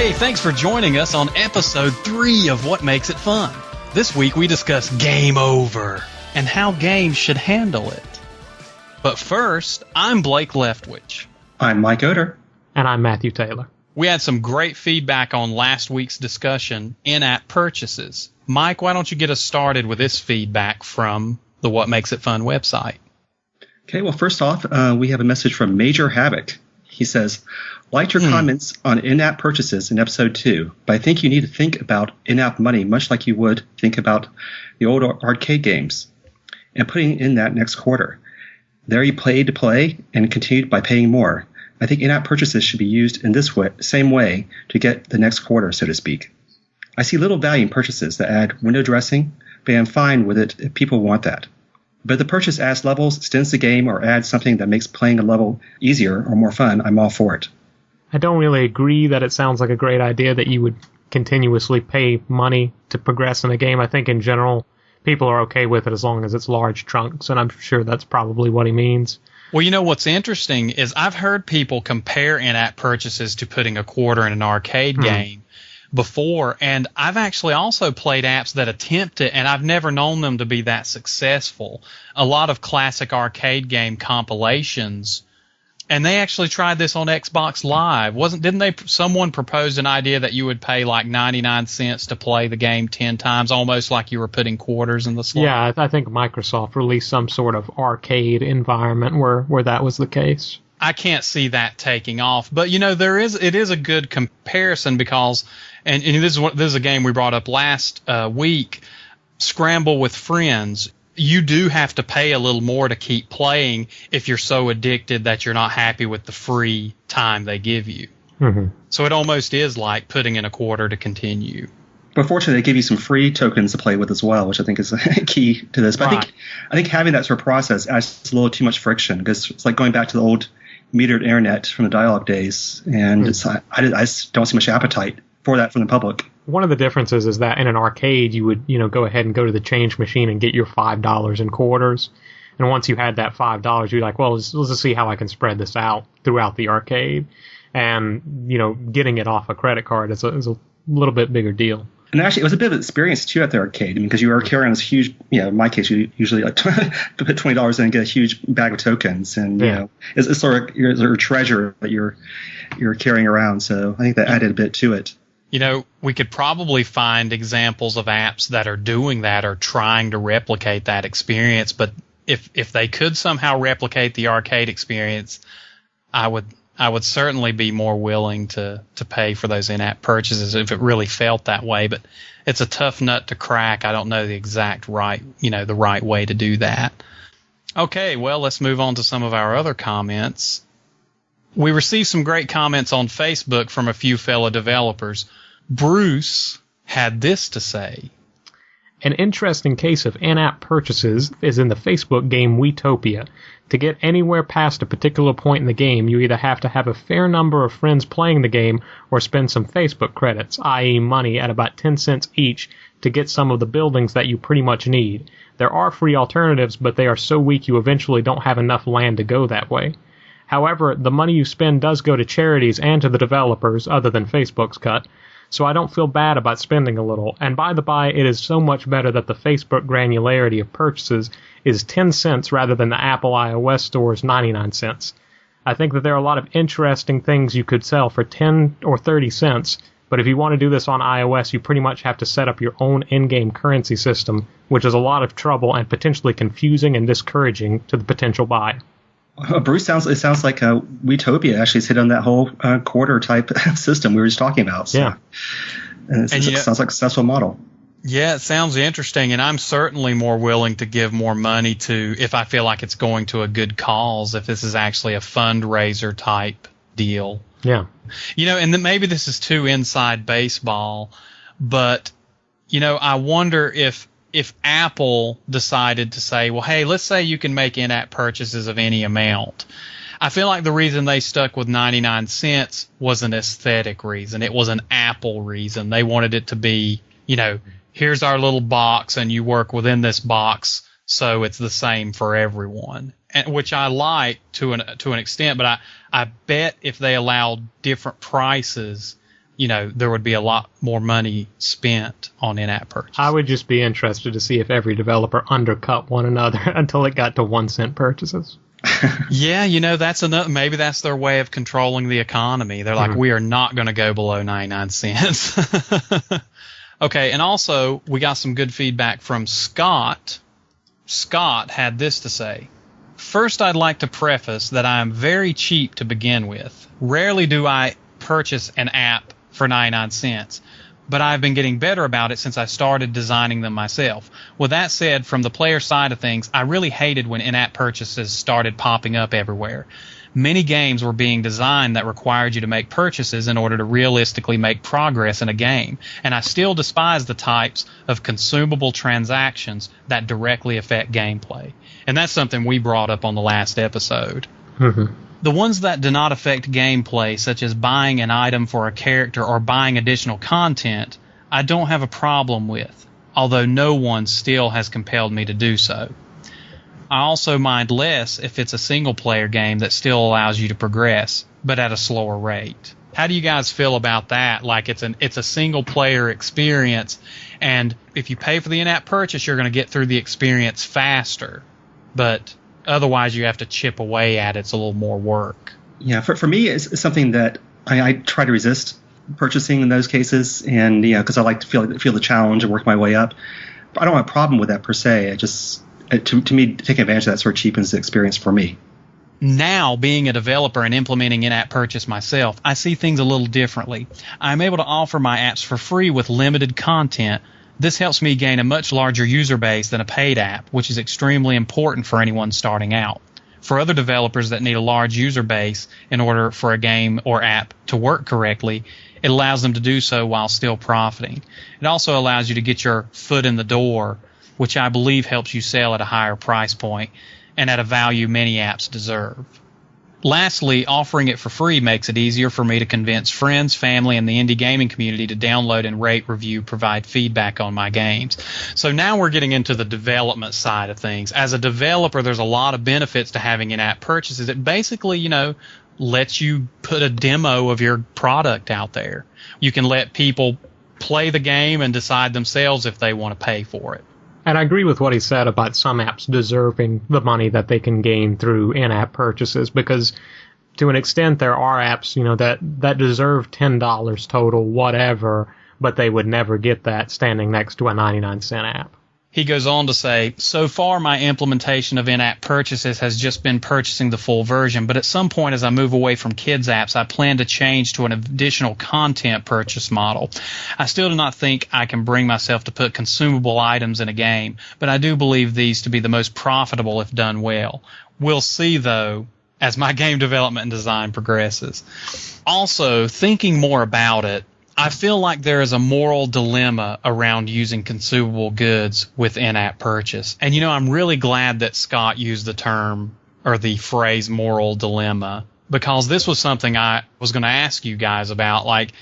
Hey, thanks for joining us on episode 3 of What Makes It Fun. This week we discuss Game Over and how games should handle it. But first, I'm Blake Leftwich. I'm Mike Oder. And I'm Matthew Taylor. We had some great feedback on last week's discussion, in-app purchases. Mike, why don't you get us started with this feedback from the What Makes It Fun website? Okay, well, first off, we have a message from Major Havoc. He says, liked your comments on in-app purchases in episode 2, but I think you need to think about in-app money much like you would think about the old arcade games and putting in that next quarter. There you played to play and continued by paying more. I think in-app purchases should be used in this same way to get the next quarter, so to speak. I see little value in purchases that add window dressing, but I'm fine with it if people want that. But if the purchase adds levels, extends the game, or adds something that makes playing a level easier or more fun, I'm all for it. I don't really agree that it sounds like a great idea that you would continuously pay money to progress in a game. I think in general, people are okay with it as long as it's large chunks, and I'm sure that's probably what he means. Well, you know what's interesting is I've heard people compare in-app purchases to putting a quarter in an arcade game before, and I've actually also played apps that attempt it, and I've never known them to be that successful. A lot of classic arcade game compilations, and they actually tried this on Xbox Live. Someone proposed an idea that you would pay like 99 cents to play the game 10 times, almost like you were putting quarters in the slot? Yeah, I think Microsoft released some sort of arcade environment where that was the case. I can't see that taking off, but you know it is a good comparison because, and this is a game we brought up last week, Scramble with Friends. You do have to pay a little more to keep playing if you're so addicted that you're not happy with the free time they give you. Mm-hmm. So it almost is like putting in a quarter to continue. But fortunately, they give you some free tokens to play with as well, which I think is key to this. But Right. I think having that sort of process adds a little too much friction because it's like going back to the old metered internet from the dial-up days, and I just don't see much appetite for that from the public. One of the differences is that in an arcade, you would go ahead and go to the change machine and get your $5 in quarters. And once you had that $5, you're like, well, let's just see how I can spread this out throughout the arcade. And, getting it off a credit card is a little bit bigger deal. And actually, it was a bit of an experience, too, at the arcade. Because you were carrying this huge, in my case, you usually like put $20 in and get a huge bag of tokens. And, it's sort of your treasure that you're carrying around. So I think that added a bit to it. We could probably find examples of apps that are doing that or trying to replicate that experience. But if they could somehow replicate the arcade experience, I would certainly be more willing to pay for those in-app purchases if it really felt that way. But it's a tough nut to crack. I don't know the exact the right way to do that. Okay, well, let's move on to some of our other comments. We received some great comments on Facebook from a few fellow developers. Bruce had this to say. An interesting case of in-app purchases is in the Facebook game Wetopia. To get anywhere past a particular point in the game, you either have to have a fair number of friends playing the game or spend some Facebook credits, i.e. money, at about 10 cents each to get some of the buildings that you pretty much need. There are free alternatives, but they are so weak you eventually don't have enough land to go that way. However, the money you spend does go to charities and to the developers, other than Facebook's cut, so I don't feel bad about spending a little. And by the by, it is so much better that the Facebook granularity of purchases is 10 cents rather than the Apple iOS store's 99 cents. I think that there are a lot of interesting things you could sell for 10 or 30 cents, but if you want to do this on iOS, you pretty much have to set up your own in-game currency system, which is a lot of trouble and potentially confusing and discouraging to the potential buyer. Bruce, it sounds like Wetopia actually is hit on that whole quarter type system we were just talking about. So. Yeah. And it sounds like a successful model. Yeah, it sounds interesting, and I'm certainly more willing to give more money to if I feel like it's going to a good cause, if this is actually a fundraiser type deal. Yeah. And then maybe this is too inside baseball, but, I wonder if Apple decided to say, well, hey, let's say you can make in-app purchases of any amount. I feel like the reason they stuck with 99 cents was an aesthetic reason. It was an Apple reason. They wanted it to be, here's our little box and you work within this box, so it's the same for everyone. And, which I like to an extent, but I bet if they allowed different prices, there would be a lot more money spent on in-app purchases. I would just be interested to see if every developer undercut one another until it got to 1-cent purchases. Yeah, that's another. Maybe that's their way of controlling the economy. They're like, we are not going to go below 99 cents. Okay, and also we got some good feedback from Scott. Scott had this to say. First, I'd like to preface that I am very cheap to begin with. Rarely do I purchase an app for 99 cents, but I've been getting better about it since I started designing them myself. With that said, from the player side of things, I really hated when in-app purchases started popping up everywhere. Many games were being designed that required you to make purchases in order to realistically make progress in a game, and I still despise the types of consumable transactions that directly affect gameplay. And that's something we brought up on the last episode. The ones that do not affect gameplay, such as buying an item for a character or buying additional content, I don't have a problem with, although no one still has compelled me to do so. I also mind less if it's a single-player game that still allows you to progress, but at a slower rate. How do you guys feel about that? Like it's a single-player experience, and if you pay for the in-app purchase, you're going to get through the experience faster, but otherwise you have to chip away at it. It's a little more work. Yeah, for me, it's something that I try to resist purchasing in those cases, and because I like to feel the challenge and work my way up. I don't have a problem with that per se. I just to me, taking advantage of that sort of cheapens the experience for me. Now, being a developer and implementing in-app purchase myself, I see things a little differently. I'm able to offer my apps for free with limited content. This helps me gain a much larger user base than a paid app, which is extremely important for anyone starting out. For other developers that need a large user base in order for a game or app to work correctly, it allows them to do so while still profiting. It also allows you to get your foot in the door, which I believe helps you sell at a higher price point and at a value many apps deserve. Lastly, offering it for free makes it easier for me to convince friends, family, and the indie gaming community to download and rate, review, provide feedback on my games. So now we're getting into the development side of things. As a developer, there's a lot of benefits to having in-app purchases. It basically, lets you put a demo of your product out there. You can let people play the game and decide themselves if they want to pay for it. And I agree with what he said about some apps deserving the money that they can gain through in-app purchases, because to an extent there are apps, that deserve $10 total, whatever, but they would never get that standing next to a 99-cent app. He goes on to say, so far my implementation of in-app purchases has just been purchasing the full version, but at some point as I move away from kids apps, I plan to change to an additional content purchase model. I still do not think I can bring myself to put consumable items in a game, but I do believe these to be the most profitable if done well. We'll see, though, as my game development and design progresses. Also, thinking more about it, I feel like there is a moral dilemma around using consumable goods with in-app purchase. And, I'm really glad that Scott used the term or the phrase moral dilemma, because this was something I was going to ask you guys about. Like,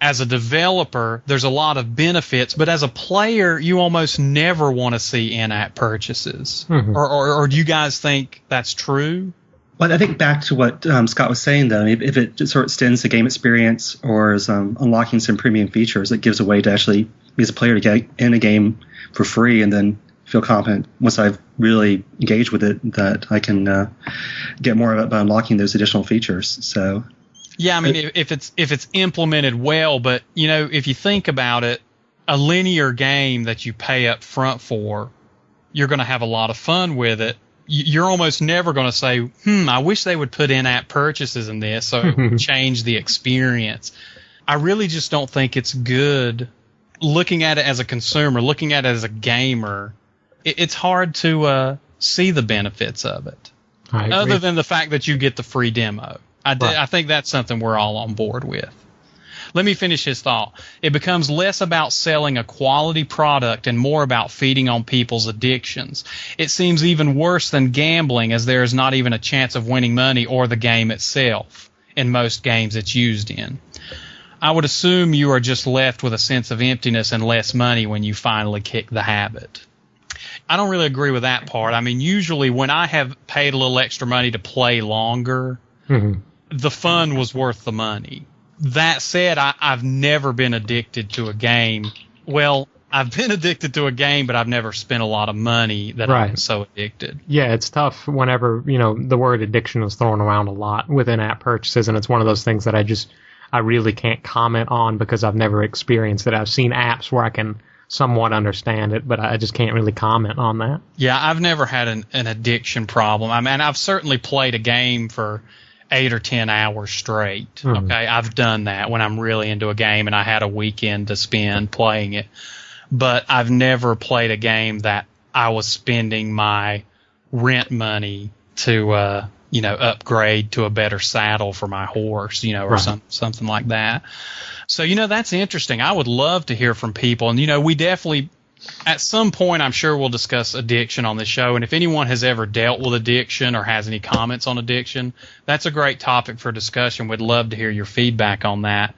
as a developer, there's a lot of benefits, but as a player, you almost never want to see in-app purchases. Mm-hmm. Or do you guys think that's true? Well, I think back to what Scott was saying, though, if it just sort of extends the game experience or is unlocking some premium features, it gives a way to actually, be as a player, to get in a game for free and then feel confident once I've really engaged with it that I can get more of it by unlocking those additional features. So, yeah, I mean, if it's implemented well, but if you think about it, a linear game that you pay up front for, you're going to have a lot of fun with it. You're almost never going to say, I wish they would put in-app purchases in this so it would change the experience. I really just don't think it's good. Looking at it as a consumer, looking at it as a gamer, it's hard to see the benefits of it. Other than the fact that you get the free demo. I think that's something we're all on board with. Let me finish his thought. It becomes less about selling a quality product and more about feeding on people's addictions. It seems even worse than gambling, as there is not even a chance of winning money or the game itself in most games it's used in. I would assume you are just left with a sense of emptiness and less money when you finally kick the habit. I don't really agree with that part. I mean, usually when I have paid a little extra money to play longer, the fun was worth the money. That said, I've never been addicted to a game. Well, I've been addicted to a game, but I've never spent a lot of money that I'm so addicted. Yeah, it's tough whenever, the word addiction is thrown around a lot with in-app purchases, and it's one of those things that I really can't comment on because I've never experienced it. I've seen apps where I can somewhat understand it, but I just can't really comment on that. Yeah, I've never had an addiction problem. I mean, I've certainly played a game for 8 or 10 hours straight. Mm-hmm. Okay, I've done that when I'm really into a game and I had a weekend to spend playing it. But I've never played a game that I was spending my rent money to, upgrade to a better saddle for my horse, or something like that. So, that's interesting. I would love to hear from people. And, we definitely, at some point, I'm sure we'll discuss addiction on this show. And if anyone has ever dealt with addiction or has any comments on addiction, that's a great topic for discussion. We'd love to hear your feedback on that.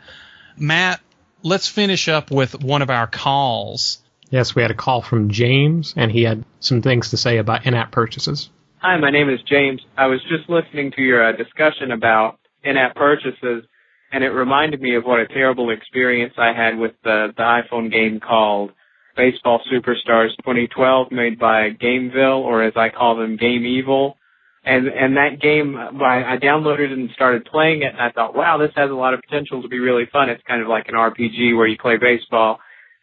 Matt, let's finish up with one of our calls. Yes, we had a call from James, and he had some things to say about in-app purchases. Hi, my name is James. I was just listening to your discussion about in-app purchases, and it reminded me of what a terrible experience I had with the iPhone game called Baseball Superstars 2012, made by Gameville, or as I call them, Game Evil. And that game, I downloaded it and started playing it, and I thought, wow, this has a lot of potential to be really fun. It's kind of like an RPG where you play baseball.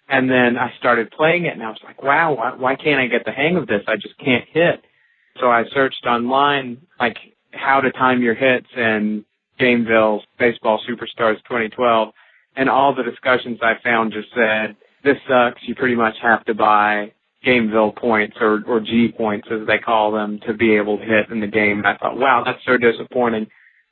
And then I started playing it, and I was like, wow, why can't I get the hang of this? I just can't hit. So I searched online, like, how to time your hits in Gameville's Baseball Superstars 2012, and all the discussions I found just said, this sucks, you pretty much have to buy Gameville points, or G points as they call them, to be able to hit in the game. And I thought, wow, that's so disappointing.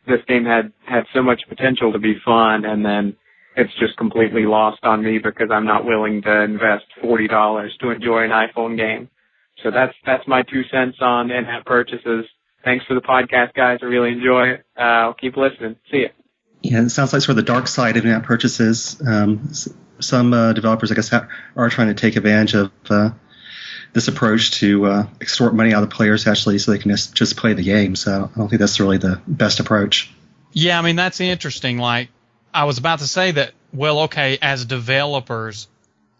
This game had so much potential to be fun, and then it's just completely lost on me because I'm not willing to invest $40 to enjoy an iPhone game. So that's my 2 cents on in-app purchases. Thanks for the podcast, guys. I really enjoy it. I'll keep listening. See ya. Yeah, it sounds like sort of the dark side of in-app purchases. Some developers, I guess, are trying to take advantage of this approach to extort money out of the players actually so they can just play the game. So I don't think that's really the best approach. Yeah, I mean, that's interesting. Like, I was about to say that, well, okay, as developers,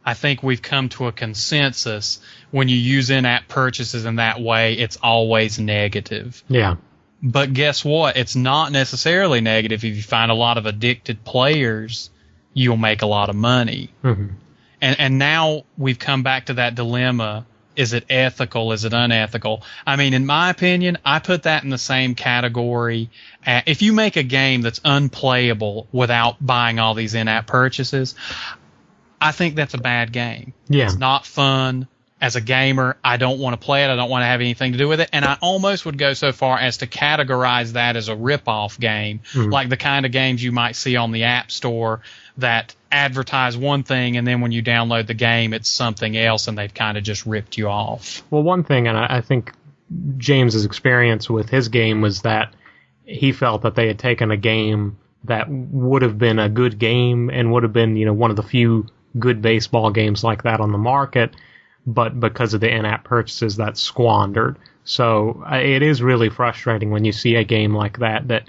I think we've come to a consensus when you use in-app purchases in that way, it's always negative. Yeah. But guess what? It's not necessarily negative. If you find a lot of addicted players, you'll make a lot of money. Mm-hmm. And now we've come back to that dilemma. Is it ethical? Is it unethical? I mean, in my opinion, I put that in the same category. If you make a game that's unplayable without buying all these in-app purchases, I think that's a bad game. Yeah. It's not fun. As a gamer, I don't want to play it. I don't want to have anything to do with it. And I almost would go so far as to categorize that as a rip-off game, like the kind of games you might see on the App Store that advertise one thing, and then when you download the game, it's something else, and they've kind of just ripped you off. Well, one thing, and I think James's experience with his game was that he felt that they had taken a game that would have been a good game and would have been, one of the few good baseball games like that on the market, but because of the in-app purchases, that's squandered. So it is really frustrating when you see a game like that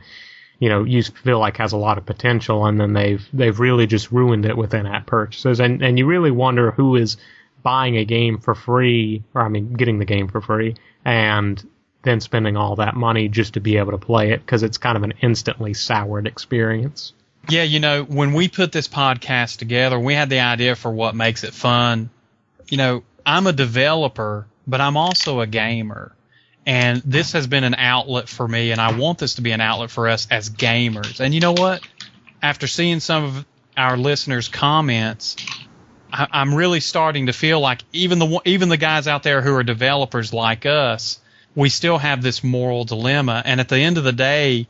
you feel like has a lot of potential, and then they've really just ruined it with in-app purchases. And you really wonder who is buying a game for free, getting the game for free, and then spending all that money just to be able to play it, because it's kind of an instantly soured experience. Yeah, when we put this podcast together, we had the idea for what makes it fun. I'm a developer, but I'm also a gamer. And this has been an outlet for me, and I want this to be an outlet for us as gamers. And you know what? After seeing some of our listeners' comments, I'm really starting to feel like even the guys out there who are developers like us, we still have this moral dilemma. And at the end of the day,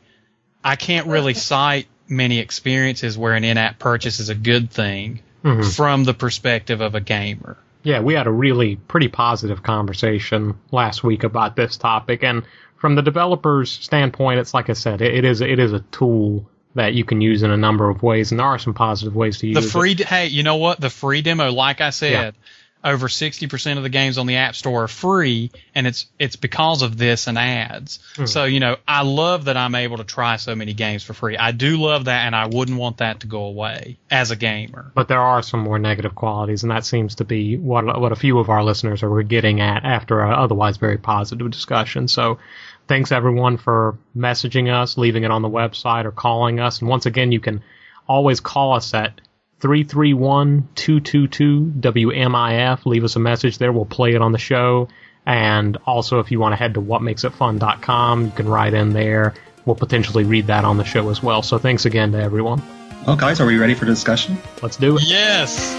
I can't really cite many experiences where an in-app purchase is a good thing from the perspective of a gamer. Yeah, we had a really pretty positive conversation last week about this topic, and from the developer's standpoint, it's like I said, it is a tool that you can use in a number of ways, and there are some positive ways to use it. Hey, you know what? The free demo, like I said, over 60% of the games on the App Store are free, and it's because of this and ads. So, I love that I'm able to try so many games for free. I do love that, and I wouldn't want that to go away as a gamer. But there are some more negative qualities, and that seems to be what a few of our listeners are getting at after an otherwise very positive discussion. So thanks, everyone, for messaging us, leaving it on the website, or calling us. And once again, you can always call us at 331-222-WMIF. Leave us a message there. We'll play it on the show. And also, if you want to head to whatmakesitfun.com, you can write in there. We'll potentially read that on the show as well. So thanks again to everyone. Well, guys, are we ready for discussion? Let's do it. Yes!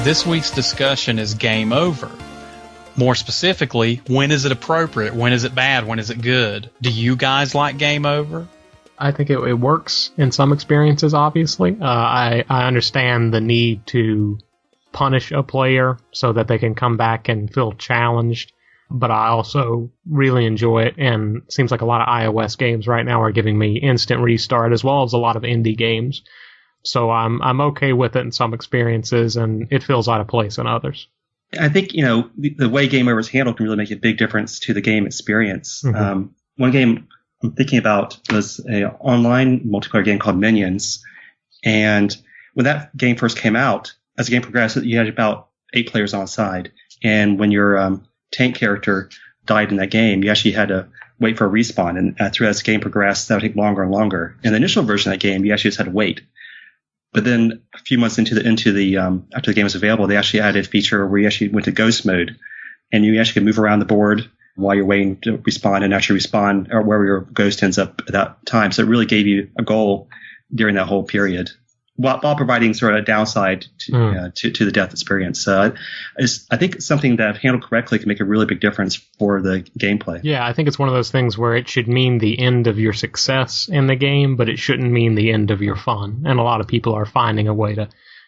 This week's discussion is game over. More specifically, when is it appropriate? When is it bad? When is it good? Do you guys like game over? I think it works in some experiences, obviously. I understand the need to punish a player so that they can come back and feel challenged, but I also really enjoy it, and it seems like a lot of iOS games right now are giving me instant restart, as well as a lot of indie games. So I'm okay with it in some experiences, and it feels out of place in others. I think, the way game over is handled can really make a big difference to the game experience. Mm-hmm. One game I'm thinking about was an online multiplayer game called Minions. And when that game first came out, as the game progressed, you had about 8 players on side. And when your tank character died in that game, you actually had to wait for a respawn. And through as the game progressed, that would take longer and longer. In the initial version of that game, you actually just had to wait. But then a few months into the after the game was available, they actually added a feature where you actually went to ghost mode, and you actually could move around the board while you're waiting to respawn and actually respawn or wherever your ghost ends up at that time. So it really gave you a goal during that whole period, while providing sort of a downside to the death experience. So I think something that handled correctly can make a really big difference for the gameplay. Yeah, I think it's one of those things where it should mean the end of your success in the game, but it shouldn't mean the end of your fun. And a lot of people are finding a way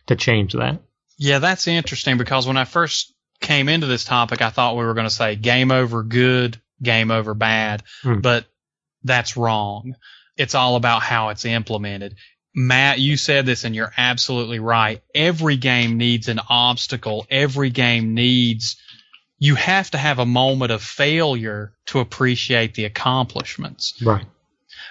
to change that. Yeah, that's interesting, because when I first came into this topic, I thought we were going to say game over good, game over bad, but that's wrong. It's all about how it's implemented. Matt, you said this, and you're absolutely right. Every game needs an obstacle. Every game you have to have a moment of failure to appreciate the accomplishments. Right.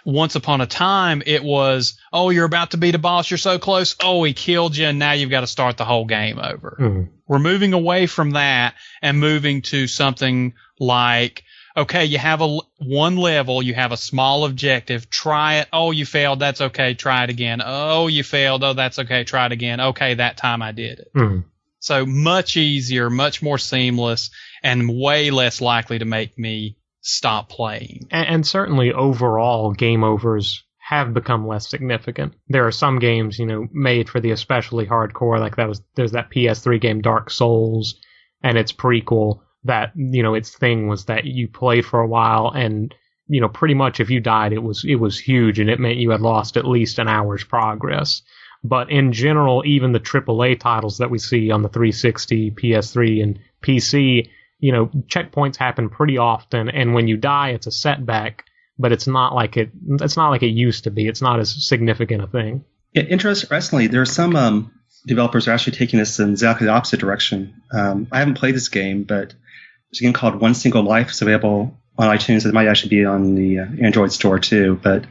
Once upon a time, it was, oh, you're about to beat a boss, you're so close, oh, he killed you, and now you've got to start the whole game over. Mm-hmm. We're moving away from that and moving to something like, okay, you have one level, you have a small objective, try it, oh, you failed, that's okay, try it again. Oh, you failed, oh, that's okay, try it again. Okay, that time I did it. Mm-hmm. So much easier, much more seamless, and way less likely to make me stop playing. And certainly overall, game overs have become less significant. There are some games, made for the especially hardcore, like there's that PS3 game Dark Souls and its prequel that, its thing was that you played for a while and, pretty much if you died, it was huge, and it meant you had lost at least an hour's progress. But in general, even the AAA titles that we see on the 360, PS3, and PC, checkpoints happen pretty often, and when you die, it's a setback. But it's not like it used to be. It's not as significant a thing. Yeah, interestingly, there are some developers who are actually taking this in exactly the opposite direction. I haven't played this game, but there's a game called One Single Life. It's available on iTunes. It might actually be on the Android store too. But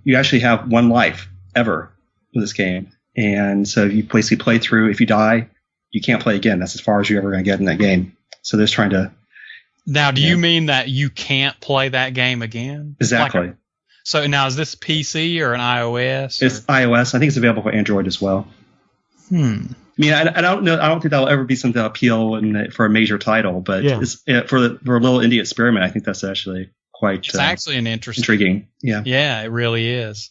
you actually have one life ever with this game, and so you basically play through. If you die, you can't play again. That's as far as you're ever going to get in that game. So they're trying to. Now, do you mean that you can't play that game again? Exactly. So now, is this PC or an iOS? It's iOS. I think it's available for Android as well. I mean, I don't know. I don't think that'll ever be something that'll appeal for a major title, but it's, for a little indie experiment, I think that's actually quite. It's actually an intriguing. Yeah. Yeah, it really is.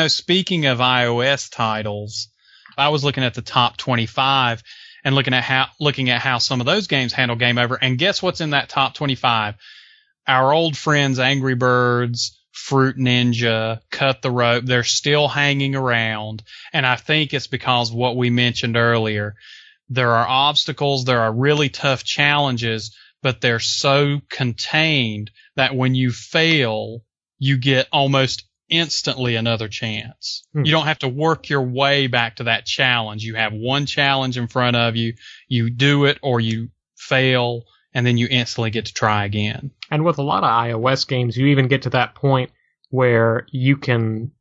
Speaking of iOS titles, I was looking at the top 25 and looking at how some of those games handle game over. And guess what's in that top 25? Our old friends Angry Birds, Fruit Ninja, Cut the Rope. They're still hanging around, and I think it's because of what we mentioned earlier. There are obstacles, there are really tough challenges, but they're so contained that when you fail, you get almost instantly another chance. You don't have to work your way back to that challenge. You have one challenge in front of you, you do it or you fail, and then you instantly get to try again. And with a lot of iOS games, you even get to that point where you can,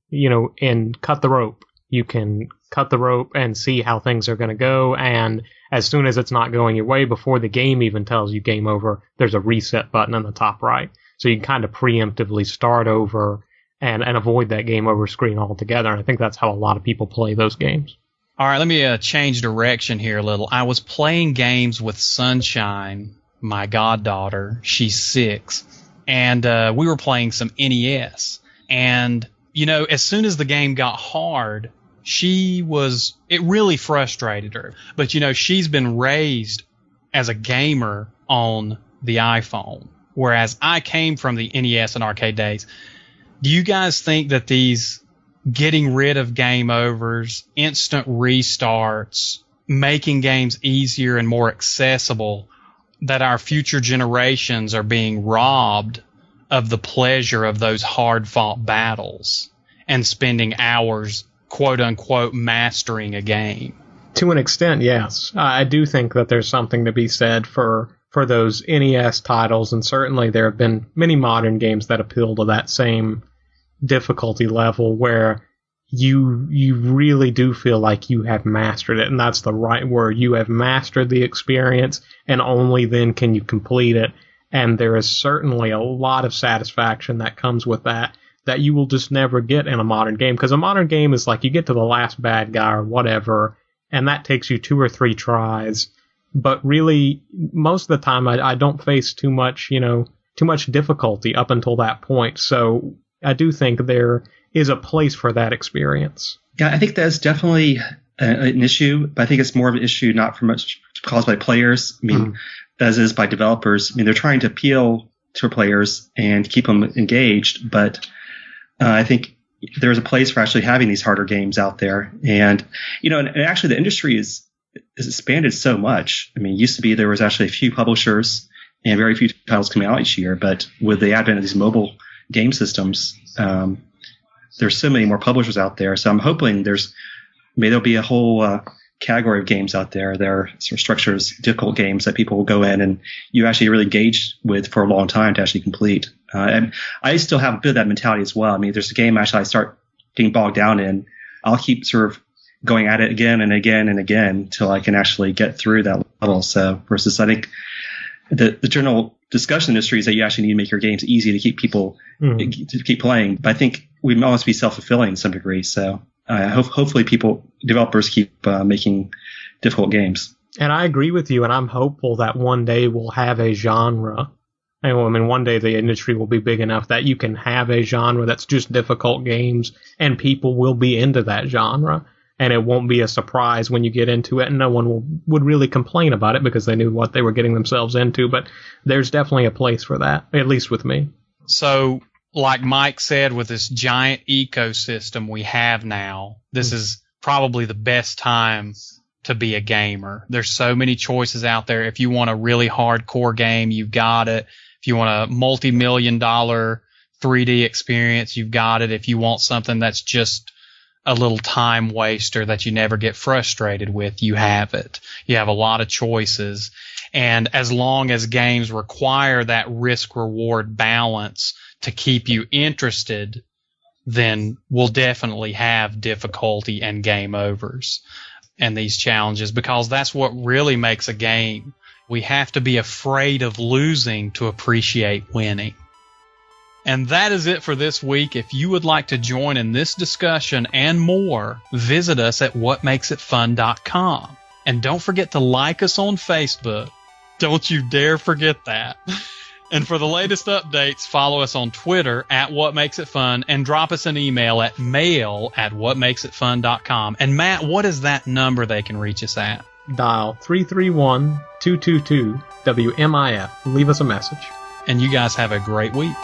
cut the rope. You can cut the rope and see how things are going to go, and as soon as it's not going your way, before the game even tells you game over, there's a reset button in the top right. So you can kind of preemptively start over and avoid that game over screen altogether. And I think that's how a lot of people play those games. All right, let me change direction here a little. I was playing games with Sunshine, my goddaughter. She's 6. And we were playing some NES. And, as soon as the game got hard, it really frustrated her. But, she's been raised as a gamer on the iPhone, whereas I came from the NES and arcade days. Do you guys think that these getting rid of game overs, instant restarts, making games easier and more accessible, that our future generations are being robbed of the pleasure of those hard-fought battles and spending hours, quote-unquote, mastering a game? To an extent, yes. I do think that there's something to be said for those NES titles, and certainly there have been many modern games that appeal to that same difficulty level where you really do feel like you have mastered it, and that's the right word. You have mastered the experience, and only then can you complete it. And there is certainly a lot of satisfaction that comes with that you will just never get in a modern game. Because a modern game is like you get to the last bad guy or whatever, and that takes you 2 or 3 tries. But really, most of the time, I don't face too much difficulty up until that point. So I do think there is a place for that experience. Yeah, I think that's definitely an issue, but I think it's more of an issue not for much caused by players. I mean, as is by developers. I mean, they're trying to appeal to players and keep them engaged, but I think there's a place for actually having these harder games out there. And, and actually the industry is expanded so much. I mean, it used to be there was actually a few publishers and very few titles coming out each year, but with the advent of these mobile game systems, there's so many more publishers out there. So I'm hoping there'll be a whole category of games out there. There are sort of structures, difficult games that people will go in and you actually really engage with for a long time to actually complete. And I still have a bit of that mentality as well. I mean, there's a game actually I start getting bogged down in, I'll keep sort of going at it again and again and again till I can actually get through that level. So versus I think the general discussion industry is that you actually need to make your games easy to keep people to keep playing. But I think we must be self-fulfilling to some degree. So hopefully developers keep making difficult games. And I agree with you, and I'm hopeful that one day we'll have a genre. I mean, one day the industry will be big enough that you can have a genre that's just difficult games, and people will be into that genre. And it won't be a surprise when you get into it, and no one would really complain about it because they knew what they were getting themselves into. But there's definitely a place for that, at least with me. So, like Mike said, with this giant ecosystem we have now, this is probably the best time to be a gamer. There's so many choices out there. If you want a really hardcore game, you've got it. If you want a multi-million-dollar 3D experience, you've got it. If you want something that's just a little time waster that you never get frustrated with, you have it. You have a lot of choices. And as long as games require that risk-reward balance to keep you interested, then we'll definitely have difficulty and game overs and these challenges, because that's what really makes a game. We have to be afraid of losing to appreciate winning. And that is it for this week. If you would like to join in this discussion and more, visit us at whatmakesitfun.com. And don't forget to like us on Facebook. Don't you dare forget that. And for the latest updates, follow us on Twitter at whatmakesitfun and drop us an email at mail@whatmakesitfun.com. And Matt, what is that number they can reach us at? Dial 331-222-WMIF. Leave us a message. And you guys have a great week.